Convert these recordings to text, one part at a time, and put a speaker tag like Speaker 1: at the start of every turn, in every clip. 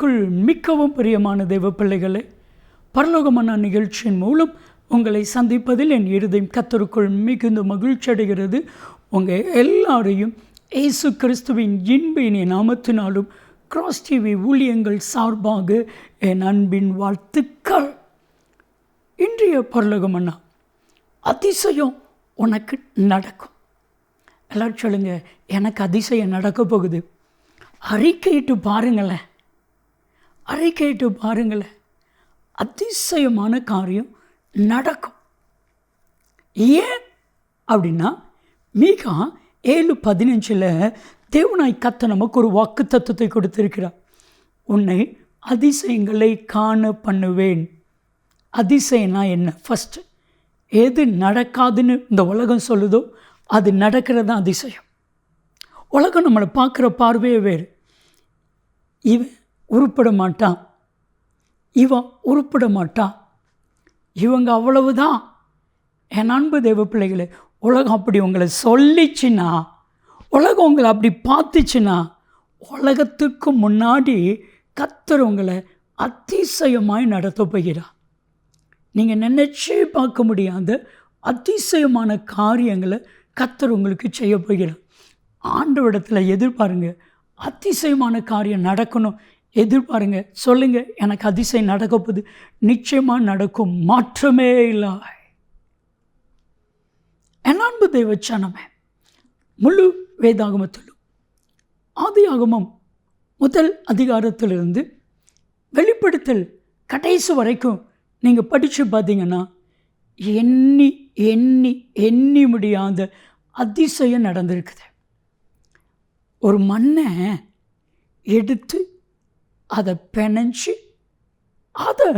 Speaker 1: கிறிஸ்துவுக்குள் மிகவும் பிரியமான தெய்வ பிள்ளைகளே, பரலோகமான நிகழ்ச்சியின் மூலம் உங்களை சந்திப்பதில் என் இருதயம் கர்த்தருக்குள் மிகுந்த மகிழ்ச்சி அடைகிறது. உங்கள் எல்லாரையும் இயேசு கிறிஸ்துவின் இன்ப நாமத்தினாலும் கிராஸ் டிவி ஊழியங்கள் சார்பாக என் அன்பின் வாழ்த்துக்கள். இன்றைய பரலோகமன்னா அதிசயம் உனக்கு நடக்கும். எல்லாரும் சொல்லுங்க, எனக்கு அதிசயம் நடக்க போகுது. அறிக்கையிட்டு பாருங்களேன், அறிக்கையிட்டு பாருங்களேன், அதிசயமான காரியம் நடக்கும். ஏன் அப்படின்னா, மீகா 7:15 தேவனாய் கர்த்தர் நமக்கு ஒரு வாக்கு தத்துவத்தை கொடுத்திருக்கிறார். உன்னை அதிசயங்களை காண பண்ணுவேன். அதிசயம்னா என்ன? ஃபஸ்ட்டு எது நடக்காதுன்னு இந்த உலகம் சொல்லுதோ அது நடக்கிறது தான் அதிசயம். உலகம் நம்மளை பார்க்குற பார்வையே வேறு. இவன் உருப்பட மாட்டான், இவன் உருப்பட மாட்டான், இவங்க அவ்வளவுதான். என் அன்பு தெய்வ பிள்ளைகளே, உலகம் அப்படி உங்களை சொல்லிச்சுன்னா, உலகம் உங்களை அப்படி பார்த்துச்சுன்னா, உலகத்துக்கு முன்னாடி கர்த்தர் உங்களை அதிசயமாய் நடத்த போகிறார். நீங்கள் நினைச்சே பார்க்க முடியாத அதிசயமான காரியங்களை கர்த்தர் உங்களுக்கு செய்ய போகிறார். ஆண்டவரிடத்தில் எதிர்பாருங்க, அதிசயமான காரியம் நடக்கணும். எதிர்பாருங்க, சொல்லுங்க, எனக்கு அதிசயம் நடக்க போகுது. நிச்சயமாக நடக்கும், மாற்றமே இல்லை. என் அன்பு தெய்வ ஜனமே, முழு வேதாகமத்திலும் ஆதியாகமம் முதல் அதிகாரத்திலிருந்து வெளிப்படுத்தல் கடைசி வரைக்கும் நீங்கள் படித்து பார்த்தீங்கன்னா எண்ணி எண்ணி எண்ணி முடியாத அதிசயம் நடந்திருக்குது. ஒரு மண்ணை எடுத்து அதை பிணைஞ்சி அதை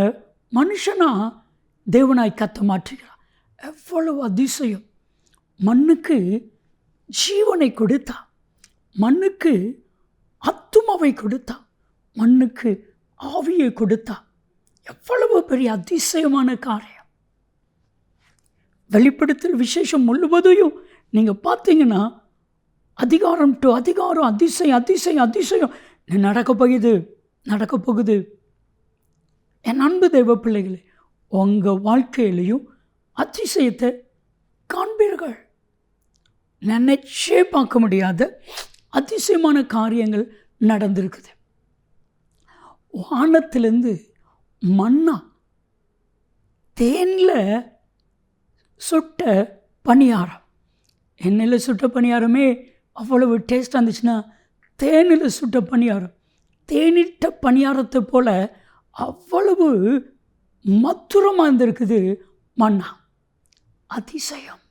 Speaker 1: மனுஷனாக தேவனாய் கத்த மாற்றுகிறார். எவ்வளவு அதிசயம்! மண்ணுக்கு ஜீவனை கொடுத்தா, மண்ணுக்கு ஆத்துமாவை கொடுத்தா, மண்ணுக்கு ஆவியை கொடுத்தா. எவ்வளவு பெரிய அதிசயமான காரியம்! வெளிப்படுத்தல் விசேஷம் முழுவதையும் நீங்கள் பார்த்தீங்கன்னா அதிகாரம் டு அதிகாரம் அதிசயம் அதிசயம் அதிசயம் நடக்க போகுது, நடக்க போகுது. என் அன்பு தெய்வ பிள்ளைகளே, உங்கள் வாழ்க்கையிலையும் அதிசயத்தை காண்பீர்கள். நினைச்சே பார்க்க முடியாத அதிசயமான காரியங்கள் நடந்திருக்குது. வானத்திலேருந்து மன்னா, தேனில் சுட்ட பணியாரம். எண்ணெயில் சுட்ட பணியாரமே அவ்வளவு டேஸ்ட்டாக இருந்துச்சுன்னா, தேனில் சுட்ட பணியாரம், தேனிட்ட பணியாரத்தை போல் அவ்வளவு மதுரமாக இருந்திருக்குது மன்னா. அதிசயம்,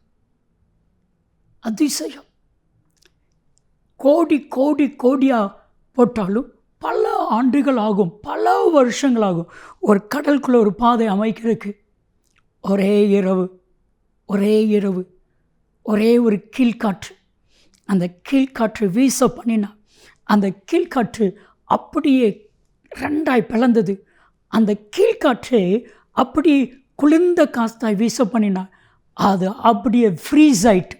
Speaker 1: அதிசயம். கோடி கோடி கோடியாக போட்டாலும் பல ஆண்டுகள் ஆகும், பல வருஷங்கள் ஆகும். ஒரு கடலுக்குள்ளே ஒரு பாதை அமைக்கிறதுக்கு ஒரே இரவு, ஒரே இரவு, ஒரே ஒரு கீழ்காற்று. அந்த கீழ்காற்று வீச பண்ணினா, அந்த கீழ்காற்று அப்படியே ரெண்டாய் பிளந்தது. அந்த கீழ்காற்று அப்படி குளிர்ந்த காஸ்தாய் வீச பண்ணினா, அது அப்படியே ஃப்ரீஸ் ஆயிட்டு,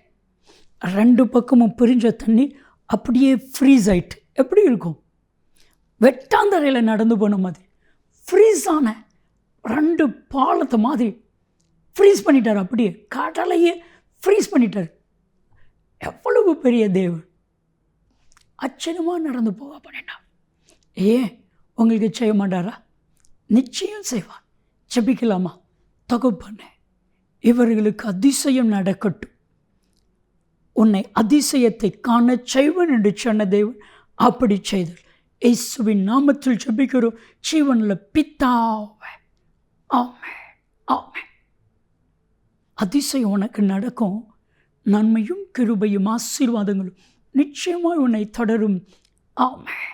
Speaker 1: ரெண்டு பக்கமும் பிரிஞ்ச தண்ணி அப்படியே ஃப்ரீஸ் ஆயிட்டு. எப்படி இருக்கும்? வெட்டாந்தரையில் நடந்து போன மாதிரி ஃப்ரீஸ் ஆன ரெண்டு பாலத்தை மாதிரி ஃப்ரீஸ் பண்ணிட்டார். அப்படியே கடலையே ஃப்ரீஸ் பண்ணிட்டார். எவ்வளவு பெரிய தேவன்! ஆச்சரியமாக நடந்து போக பண்ணிட்டா. ஏன் உங்களுக்கு செய்ய மாட்டாரா? நிச்சயம் செய்வார். ஜெபிக்கலாமா? தகப்பனே, இவர்களுக்கு அதிசயம் நடக்கட்டும், உன்னை அதிசயத்தை காண செய்வன் என்று சொன்ன தேவன் அப்படி செய்தார். இயேசுவின் நாமத்தில் ஜெபிக்கிறோம் ஜீவனில் பிதாவே, ஆமென், ஆமென். அதிசயம் உனக்கு நடக்கும். நன்மையும் கிருபையும் ஆசீர்வாதங்களும் நிச்சயமாக உன்னை தொடரும். ஆமென்.